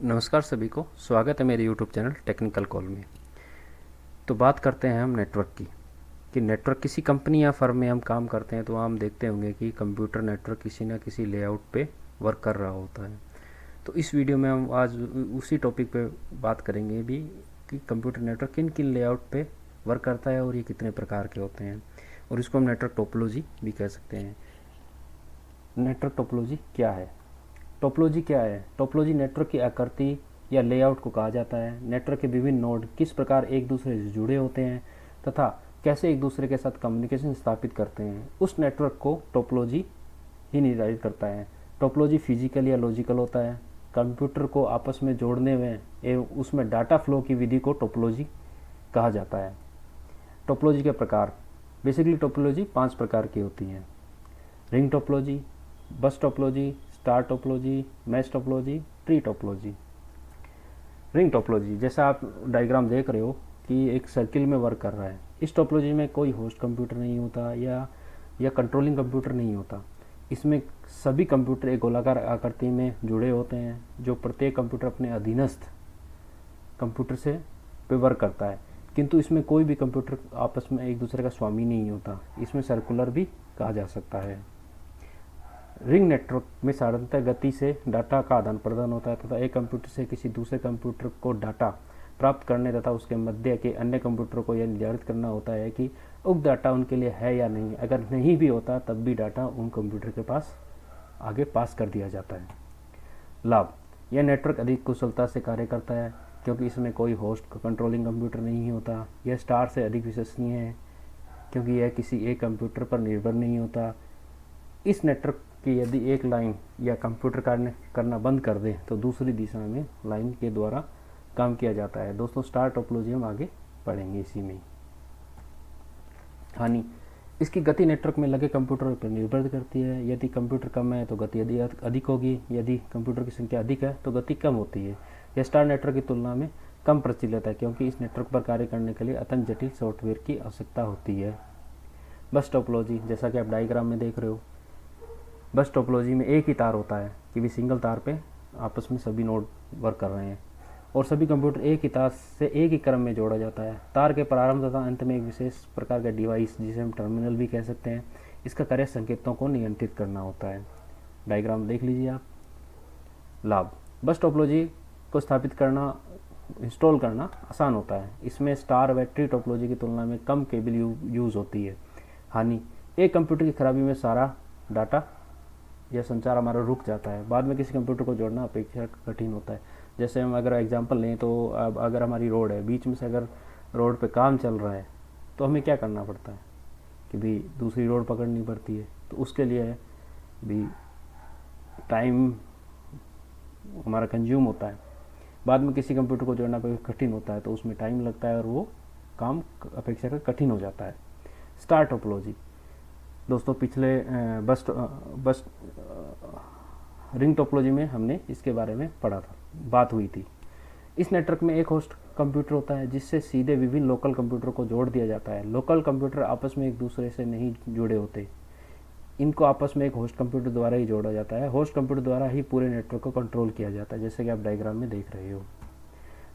नमस्कार सभी को, स्वागत है मेरे YouTube चैनल टेक्निकल कॉल में। तो बात करते हैं हम नेटवर्क की, कि नेटवर्क किसी कंपनी या फर्म में हम काम करते हैं तो हम देखते होंगे कि कंप्यूटर नेटवर्क किसी न किसी लेआउट पे वर्क कर रहा होता है। तो इस वीडियो में हम आज उसी टॉपिक पे बात करेंगे भी कि कंप्यूटर नेटवर्क किन किन लेआउट पे वर्क करता है और ये कितने प्रकार के होते हैं, और इसको हम नेटवर्क टोपोलॉजी भी कह सकते हैं। नेटवर्क टोपोलॉजी क्या है? टोपोलॉजी क्या है? टोपोलॉजी नेटवर्क की आकृति या लेआउट को कहा जाता है। नेटवर्क के विभिन्न नोड किस प्रकार एक दूसरे से जुड़े होते हैं तथा कैसे एक दूसरे के साथ कम्युनिकेशन स्थापित करते हैं, उस नेटवर्क को टोपोलॉजी ही निर्धारित करता है। टोपोलॉजी फिजिकल या लॉजिकल होता है। कंप्यूटर को आपस में जोड़ने में एवं उसमें डाटा फ्लो की विधि को टोपोलॉजी कहा जाता है। टोपोलॉजी के प्रकार, बेसिकली टोपोलॉजी 5 प्रकार की होती हैं। रिंग टोपोलॉजी, बस topology, star topology, mesh topology, tree topology. Ring topology, जैसा आप डायग्राम देख रहे हो कि एक सर्किल में वर्क कर रहा है। इस टोपोलॉजी में कोई होस्ट कंप्यूटर नहीं होता या कंट्रोलिंग कंप्यूटर नहीं होता। इसमें सभी कंप्यूटर एक गोलाकार आकृति में जुड़े होते हैं, जो प्रत्येक कंप्यूटर अपने अधीनस्थ कंप्यूटर से पे वर्क करता है, किंतु इसमें कोई भी कंप्यूटर आपस में एक दूसरे का स्वामी नहीं होता। इसमें सर्कुलर भी कहा जा सकता है। रिंग नेटवर्क में साधारणतः गति से डाटा का आदान प्रदान होता है तथा एक कंप्यूटर से किसी दूसरे कंप्यूटर को डाटा प्राप्त करने तथा उसके मध्य के अन्य कंप्यूटर को यह निर्धारित करना होता है कि उक्त डाटा उनके लिए है या नहीं। अगर नहीं भी होता तब भी डाटा उन कंप्यूटर के पास आगे पास कर दिया जाता है। लाभ, यह नेटवर्क अधिक कुशलता से कार्य करता है क्योंकि इसमें कोई होस्ट कंट्रोलिंग कंप्यूटर नहीं होता। यह स्टार से अधिक विश्वसनीय है क्योंकि यह किसी एक कंप्यूटर पर निर्भर नहीं होता। इस नेटवर्क कि यदि एक लाइन या कंप्यूटर कार्य करना बंद कर दे तो दूसरी दिशा में लाइन के द्वारा काम किया जाता है। दोस्तों, स्टार टोपोलॉजी हम आगे पढ़ेंगे इसी में। हानि, इसकी गति नेटवर्क में लगे कंप्यूटर पर निर्भर करती है। यदि कंप्यूटर कम है तो गति अधिक होगी, यदि कंप्यूटर की संख्या अधिक है तो गति कम होती है। यह स्टार नेटवर्क की तुलना में कम प्रचलित है क्योंकि इस नेटवर्क पर कार्य करने के लिए अत्यंत जटिल सॉफ्टवेयर की आवश्यकता होती है। बस टोपोलॉजी, जैसा कि आप डायग्राम में देख रहे हो, बस टोपोलॉजी में एक ही तार होता है कि भी सिंगल तार पे आपस में सभी नोड वर्क कर रहे हैं और सभी कंप्यूटर एक ही तार से एक ही क्रम में जोड़ा जाता है। तार के प्रारंभ तथा अंत में एक विशेष प्रकार का डिवाइस, जिसे हम टर्मिनल भी कह सकते हैं, इसका कार्य संकेतों को नियंत्रित करना होता है। डायग्राम देख लीजिए आप। लाभ, बस टोपोलॉजी को स्थापित करना, इंस्टॉल करना आसान होता है। इसमें स्टार व ट्री टोपोलॉजी की तुलना में कम केबल यूज़ होती है। हानि, एक कंप्यूटर की खराबी में सारा डाटा यह संचार हमारा रुक जाता है। बाद में किसी कंप्यूटर को जोड़ना अपेक्षा कठिन होता है। जैसे हम अगर एग्जांपल लें तो अब अगर हमारी रोड है, बीच में से अगर रोड पे काम चल रहा है तो हमें क्या करना पड़ता है कि भी दूसरी रोड पकड़नी पड़ती है। तो उसके लिए भी टाइम हमारा कंज्यूम होता है। बाद में किसी कंप्यूटर को जोड़ना कठिन होता है तो उसमें टाइम लगता है और वो काम अपेक्षाकृत कठिन हो जाता है। स्टार टोपोलॉजी, दोस्तों पिछले बस रिंग टोपोलॉजी में हमने इसके बारे में पढ़ा था, बात हुई थी। इस नेटवर्क में एक होस्ट कंप्यूटर होता है जिससे सीधे विभिन्न लोकल कंप्यूटर को जोड़ दिया जाता है। लोकल कंप्यूटर आपस में एक दूसरे से नहीं जुड़े होते, इनको आपस में एक होस्ट कंप्यूटर द्वारा ही जोड़ा जाता है। होस्ट कंप्यूटर द्वारा ही पूरे नेटवर्क को कंट्रोल किया जाता है, जैसे कि आप डायग्राम में देख रहे हो।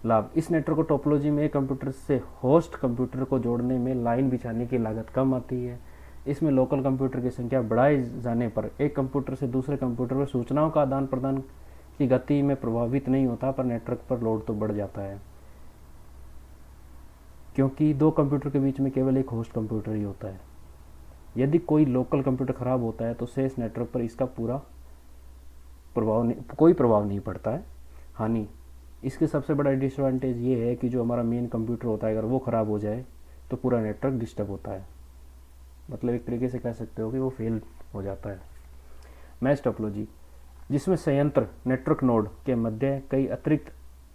लाभ, इस नेटवर्क को टोपोलॉजी में एक कंप्यूटर से होस्ट कंप्यूटर को जोड़ने में लाइन बिछाने की लागत कम आती है। इसमें लोकल कंप्यूटर की संख्या बढ़ाए जाने पर एक कंप्यूटर से दूसरे कंप्यूटर में सूचनाओं का आदान प्रदान की गति में प्रभावित नहीं होता, पर नेटवर्क पर लोड तो बढ़ जाता है क्योंकि दो कंप्यूटर के बीच में केवल एक होस्ट कंप्यूटर ही होता है। यदि कोई लोकल कंप्यूटर खराब होता है तो शेष नेटवर्क पर इसका कोई प्रभाव नहीं पड़ता है। हानि, इसके सबसे बड़ा डिसएडवांटेज ये है कि जो हमारा मेन कंप्यूटर होता है अगर वो ख़राब हो जाए तो पूरा नेटवर्क डिस्टर्ब होता है, मतलब एक तरीके से कह सकते हो कि वो फेल हो जाता है। मैश टोपोलॉजी, जिसमें संयंत्र नेटवर्क नोड के मध्य कई अतिरिक्त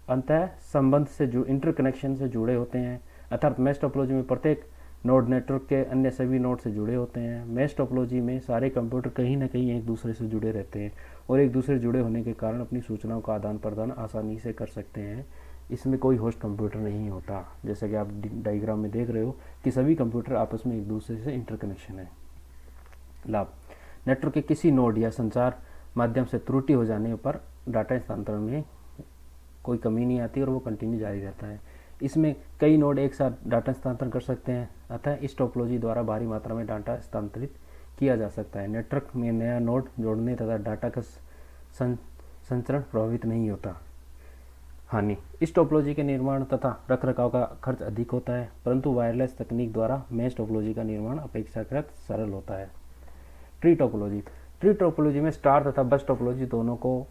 अंतः संबंध से इंटरकनेक्शन से जुड़े होते हैं। अर्थात मैश टोपोलॉजी में प्रत्येक नोड नेटवर्क के अन्य सभी नोड से जुड़े होते हैं। मैश टोपोलॉजी में सारे कंप्यूटर कहीं ना कहीं एक दूसरे से जुड़े रहते हैं और एक दूसरे जुड़े होने के कारण अपनी सूचनाओं का आदान प्रदान आसानी से कर सकते हैं। इसमें कोई होस्ट कंप्यूटर नहीं होता, जैसे कि आप डायग्राम में देख रहे हो कि सभी कंप्यूटर आपस में एक दूसरे से इंटरकनेक्शन है। लाभ, नेटवर्क के किसी नोड या संचार माध्यम से त्रुटि हो जाने पर डाटा स्थानांतरण में कोई कमी नहीं आती और वो कंटिन्यू जारी रहता है। इसमें कई नोड एक साथ डाटा स्थानांतरण कर सकते हैं, अतः इस टोपोलॉजी द्वारा भारी मात्रा में डाटा स्थानांतरित किया जा सकता है। नेटवर्क में नया नोड जोड़ने तथा डाटा का संचरण प्रभावित नहीं होता। हानि, इस टोपोलॉजी के निर्माण तथा रखरखाव का खर्च अधिक होता है, परंतु वायरलेस तकनीक द्वारा मैश टोपोलॉजी का निर्माण अपेक्षाकृत सरल होता है। ट्री टोपोलॉजी में स्टार तथा बस टोपोलॉजी दोनों को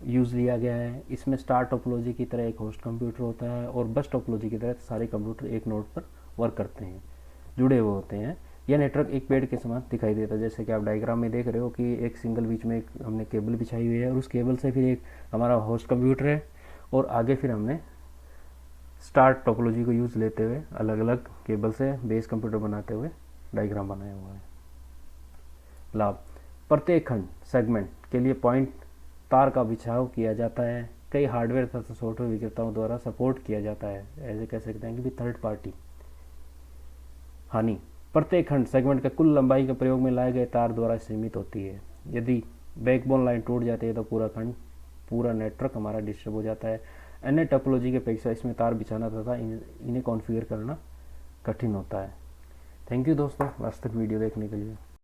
यूज़ लिया गया है। इसमें स्टार टोपोलॉजी की तरह एक होस्ट कंप्यूटर होता है और बस टोपोलॉजी की तरह सारे कंप्यूटर एक नोड पर वर्क करते हैं, जुड़े हुए होते हैं। यह नेटवर्क एक पेड़ के समान दिखाई देता है, जैसे कि आप डायग्राम में देख रहे हो कि एक सिंगल बीच में एक हमने केबल बिछाई हुई है और उस केबल से फिर एक हमारा होस्ट कंप्यूटर है और आगे फिर हमने स्टार टोपोलॉजी को यूज़ लेते हुए अलग अलग केबल से बेस कंप्यूटर बनाते हुए डायग्राम बनाया हुआ है। लाभ, प्रत्येक खंड सेगमेंट के लिए पॉइंट तार का बिछाव किया जाता है। कई हार्डवेयर तथा सॉफ्टवेयर विक्रेताओं द्वारा सपोर्ट किया जाता है, ऐसे कह सकते हैं कि थर्ड पार्टी। हानि, प्रत्येक खंड सेगमेंट का कुल लंबाई के प्रयोग में लाए गए तार द्वारा सीमित होती है। यदि बैकबोन लाइन टूट जाती है तो पूरा खंड, पूरा नेटवर्क हमारा डिस्टर्ब हो जाता है। अन्य टोपोलॉजी की अपेक्षा इसमें तार बिछाना तथा इन्हें कॉन्फ़िगर करना कठिन होता है। थैंक यू दोस्तों, आज तक वीडियो देखने के लिए।